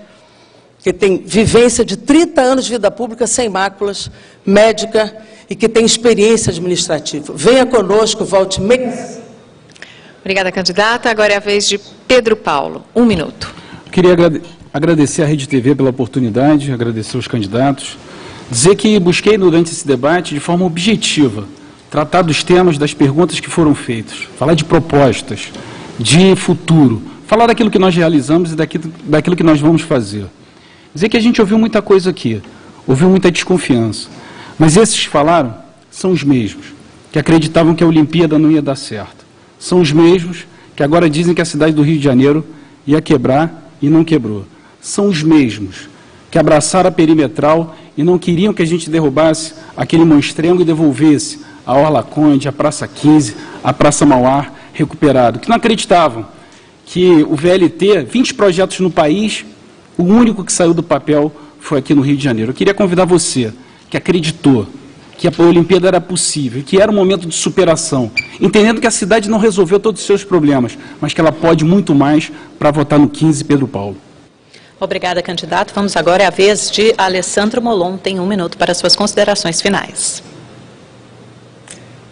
que tem vivência de 30 anos de vida pública sem máculas, médica e que tem experiência administrativa. Venha conosco, volte mês. Obrigada, candidata. Agora é a vez de Pedro Paulo. 1 minuto. Queria agradecer à Rede TV pela oportunidade, agradecer aos candidatos, dizer que busquei durante esse debate de forma objetiva, tratar dos temas, das perguntas que foram feitas, falar de propostas, de futuro, falar daquilo que nós realizamos e daquilo que nós vamos fazer. Dizer que a gente ouviu muita coisa aqui, ouviu muita desconfiança, mas esses que falaram são os mesmos, que acreditavam que a Olimpíada não ia dar certo. São os mesmos que agora dizem que a cidade do Rio de Janeiro ia quebrar e não quebrou. São os mesmos que abraçaram a perimetral e não queriam que a gente derrubasse aquele monstrengo e devolvesse a Orla Conde, a Praça 15, a Praça Mauá recuperado. Que não acreditavam que o VLT, 20 projetos no país, o único que saiu do papel foi aqui no Rio de Janeiro. Eu queria convidar você, que acreditou que a Olimpíada era possível, que era um momento de superação, entendendo que a cidade não resolveu todos os seus problemas, mas que ela pode muito mais para votar no 15 Pedro Paulo. Obrigada, candidato. Vamos agora à vez de Alessandro Molon. Tem 1 minuto para suas considerações finais.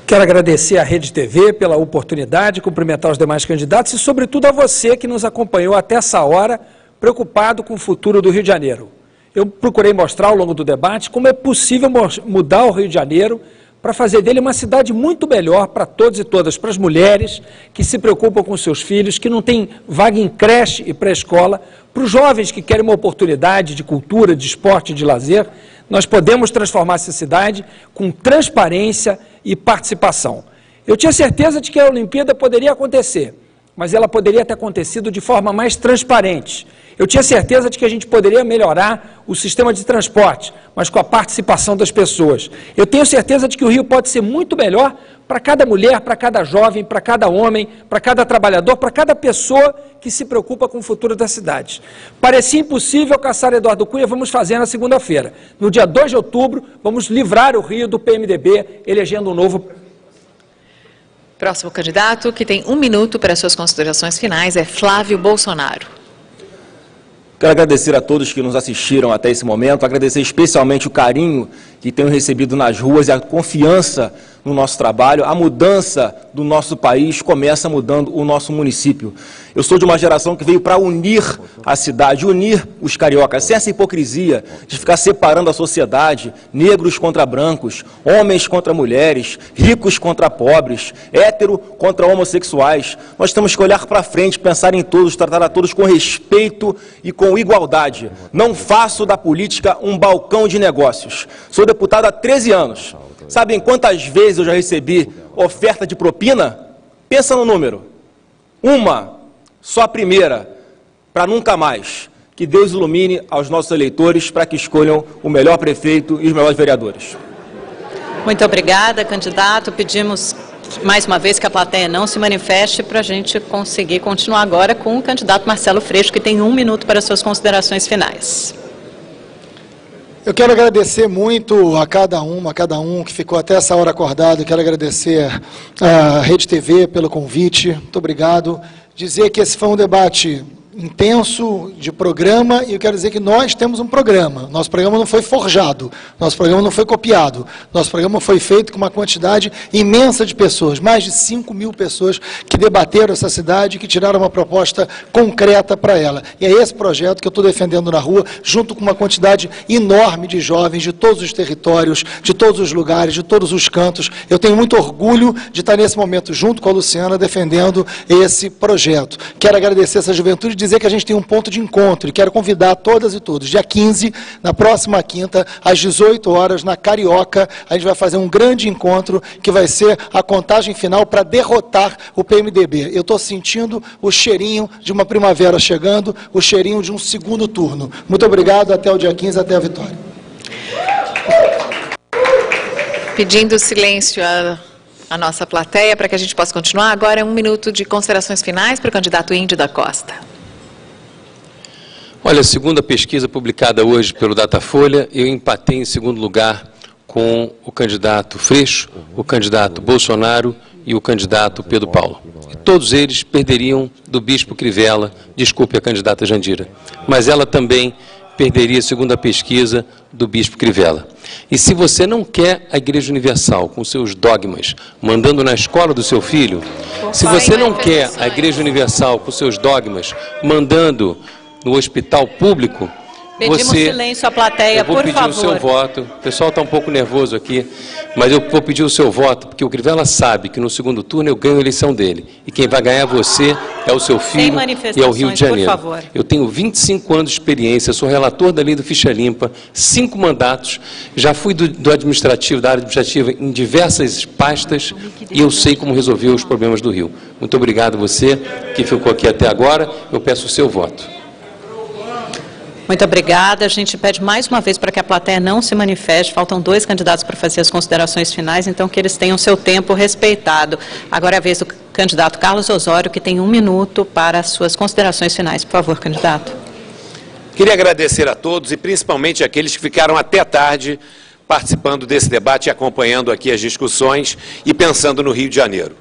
Quero agradecer à Rede TV pela oportunidade, cumprimentar os demais candidatos e, sobretudo, a você que nos acompanhou até essa hora, preocupado com o futuro do Rio de Janeiro. Eu procurei mostrar ao longo do debate como é possível mudar o Rio de Janeiro para fazer dele uma cidade muito melhor para todos e todas, para as mulheres que se preocupam com seus filhos, que não têm vaga em creche e pré-escola, para os jovens que querem uma oportunidade de cultura, de esporte, de lazer. Nós podemos transformar essa cidade com transparência e participação. Eu tinha certeza de que a Olimpíada poderia acontecer, mas ela poderia ter acontecido de forma mais transparente. Eu tinha certeza de que a gente poderia melhorar o sistema de transporte, mas com a participação das pessoas. Eu tenho certeza de que o Rio pode ser muito melhor para cada mulher, para cada jovem, para cada homem, para cada trabalhador, para cada pessoa que se preocupa com o futuro da cidade. Parecia impossível caçar Eduardo Cunha, vamos fazer na segunda-feira. No dia 2 de outubro, vamos livrar o Rio do PMDB, elegendo um novo... Próximo candidato, que tem 1 minuto para suas considerações finais, é Flávio Bolsonaro. Quero agradecer a todos que nos assistiram até esse momento, agradecer especialmente o carinho que tenho recebido nas ruas e a confiança no nosso trabalho. A mudança do nosso país começa mudando o nosso município. Eu sou de uma geração que veio para unir a cidade, unir os cariocas, sem essa hipocrisia de ficar separando a sociedade, negros contra brancos, homens contra mulheres, ricos contra pobres, hétero contra homossexuais. Nós temos que olhar para frente, pensar em todos, tratar a todos com respeito e com igualdade. Não faço da política um balcão de negócios. Sou deputado há 13 anos. Sabem quantas vezes eu já recebi oferta de propina? Pensa no número. Uma, só a primeira, para nunca mais. Que Deus ilumine aos nossos eleitores para que escolham o melhor prefeito e os melhores vereadores. Muito obrigada, candidato. Pedimos mais uma vez que a plateia não se manifeste para a gente conseguir continuar agora com o candidato Marcelo Freixo, que tem 1 minuto para suas considerações finais. Eu quero agradecer muito a cada um que ficou até essa hora acordado. Quero agradecer à Rede TV pelo convite. Muito obrigado. Dizer que esse foi um debate intenso de programa, e eu quero dizer que nós temos um programa. Nosso programa não foi forjado, nosso programa não foi copiado, nosso programa foi feito com uma quantidade imensa de pessoas, mais de 5 mil pessoas que debateram essa cidade, que tiraram uma proposta concreta para ela. E é esse projeto que eu estou defendendo na rua, junto com uma quantidade enorme de jovens de todos os territórios, de todos os lugares, de todos os cantos. Eu tenho muito orgulho de estar nesse momento junto com a Luciana defendendo esse projeto. Quero agradecer essa juventude e dizer que a gente tem um ponto de encontro e quero convidar todas e todos. Dia 15, na próxima quinta, às 18 horas, na Carioca, a gente vai fazer um grande encontro que vai ser a contagem final para derrotar o PMDB. Eu estou sentindo o cheirinho de uma primavera chegando, o cheirinho de um segundo turno. Muito obrigado, até o dia 15, até a vitória. Pedindo silêncio à nossa plateia para que a gente possa continuar. Agora é 1 minuto de considerações finais para o candidato Índio da Costa. Olha, segundo a pesquisa publicada hoje pelo Datafolha, eu empatei em segundo lugar com o candidato Freixo, o candidato Bolsonaro e o candidato Pedro Paulo. E todos eles perderiam do bispo Crivella, desculpe a candidata Jandira, mas ela também perderia, segundo a pesquisa, do bispo Crivella. E se você não quer a Igreja Universal com seus dogmas mandando na escola do seu filho, se você não quer a Igreja Universal com seus dogmas mandando no hospital público, Pedimos silêncio à plateia, por favor. Eu vou pedir o seu voto. O pessoal está um pouco nervoso aqui, mas eu vou pedir o seu voto, porque o Crivella sabe que no segundo turno eu ganho a eleição dele. E quem vai ganhar você é o seu filho e é o Rio de Janeiro. Por favor. Eu tenho 25 anos de experiência, sou relator da lei do Ficha Limpa, 5 mandatos, já fui do administrativo, da área administrativa em diversas pastas e eu sei como resolver os problemas do Rio. Muito obrigado a você que ficou aqui até agora. Eu peço o seu voto. Muito obrigada. A gente pede mais uma vez para que a plateia não se manifeste. Faltam 2 candidatos para fazer as considerações finais, então que eles tenham seu tempo respeitado. Agora é a vez do candidato Carlos Osório, que tem 1 minuto para as suas considerações finais. Por favor, candidato. Queria agradecer a todos e principalmente àqueles que ficaram até tarde participando desse debate e acompanhando aqui as discussões e pensando no Rio de Janeiro.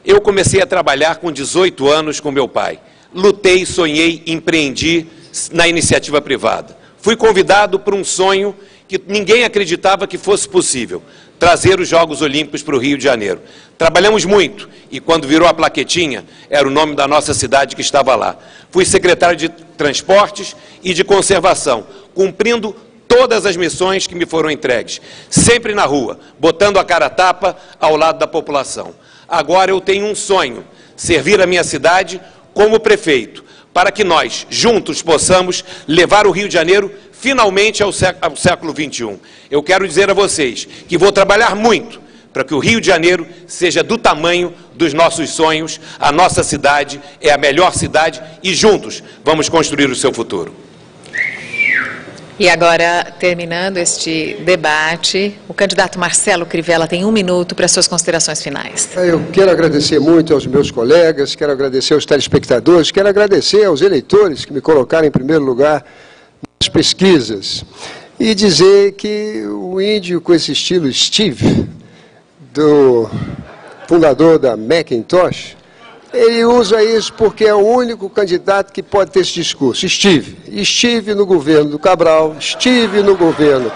Eu comecei a trabalhar com 18 anos com meu pai. Lutei, sonhei, empreendi na iniciativa privada. Fui convidado por um sonho que ninguém acreditava que fosse possível, trazer os Jogos Olímpicos para o Rio de Janeiro. Trabalhamos muito e quando virou a plaquetinha, era o nome da nossa cidade que estava lá. Fui secretário de Transportes e de Conservação, cumprindo todas as missões que me foram entregues, sempre na rua, botando a cara a tapa ao lado da população. Agora eu tenho um sonho, servir a minha cidade como prefeito, para que nós, juntos, possamos levar o Rio de Janeiro finalmente ao século XXI. Eu quero dizer a vocês que vou trabalhar muito para que o Rio de Janeiro seja do tamanho dos nossos sonhos. A nossa cidade é a melhor cidade e juntos vamos construir o seu futuro. E agora, terminando este debate, o candidato Marcelo Crivella tem 1 minuto para suas considerações finais. Eu quero agradecer muito aos meus colegas, quero agradecer aos telespectadores, quero agradecer aos eleitores que me colocaram em primeiro lugar nas pesquisas e dizer que o índio com esse estilo Steve, do fundador da Macintosh, ele usa isso porque é o único candidato que pode ter esse discurso. Estive no governo do Cabral, estive no governo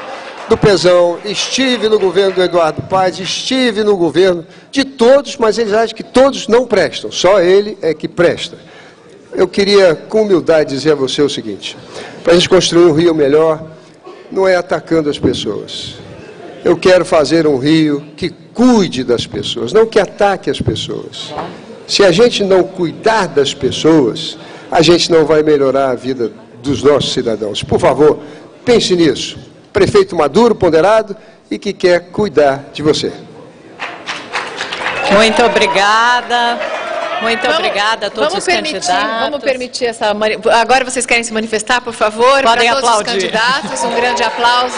do Pezão, estive no governo do Eduardo Paes, estive no governo de todos, mas eles acham que todos não prestam, só ele é que presta. Eu queria, com humildade, dizer a você o seguinte: para a gente construir um Rio melhor, não é atacando as pessoas. Eu quero fazer um Rio que cuide das pessoas, não que ataque as pessoas. Se a gente não cuidar das pessoas, a gente não vai melhorar a vida dos nossos cidadãos. Por favor, pense nisso. Prefeito maduro, ponderado e que quer cuidar de você. Muito obrigada. Muito obrigada a todos os candidatos. Vamos permitir essa... Agora vocês querem se manifestar, por favor? Podem para todos aplaudir. os candidatos, um grande aplauso.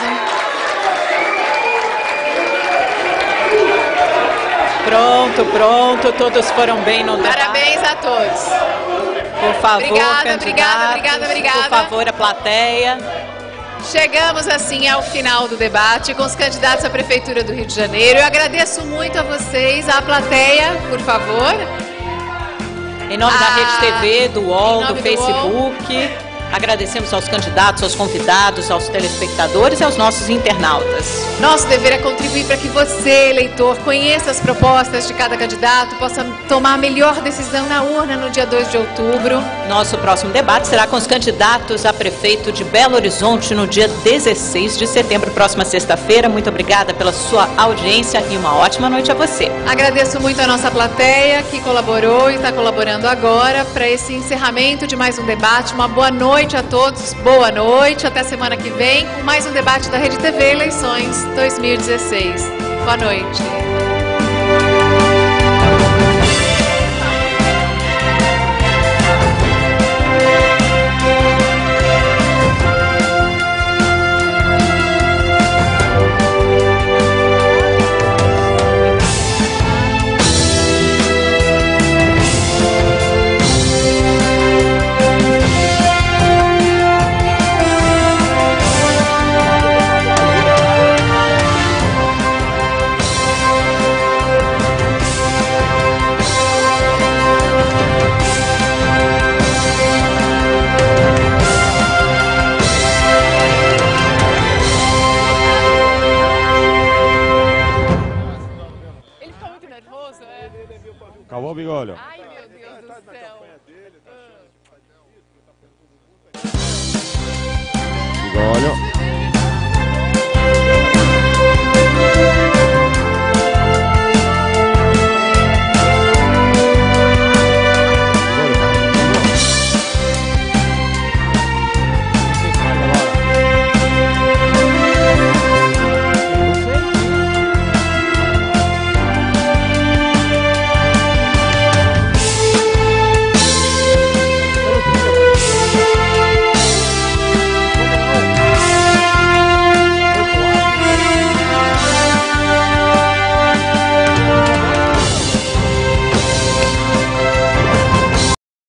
Pronto, todos foram bem no debate. Parabéns a todos. Por favor, Obrigada. Por favor, a plateia. Chegamos assim ao final do debate com os candidatos à Prefeitura do Rio de Janeiro. Eu agradeço muito a vocês, à plateia, por favor. Em nome da Rede TV, do UOL, do Facebook, agradecemos aos candidatos, aos convidados, aos telespectadores e aos nossos internautas. Nosso dever é contribuir para que você, eleitor, conheça as propostas de cada candidato, possa tomar a melhor decisão na urna no dia 2 de outubro. Nosso próximo debate será com os candidatos a prefeito de Belo Horizonte no dia 16 de setembro, próxima sexta-feira. Muito obrigada pela sua audiência e uma ótima noite a você. Agradeço muito a nossa plateia que colaborou e está colaborando agora para esse encerramento de mais um debate. Uma boa noite a todos, boa noite, até semana que vem com mais um debate da Rede TV Eleições 2016. Boa noite. Acabou o bigolho. Ai, meu Deus do céu. Bigolho.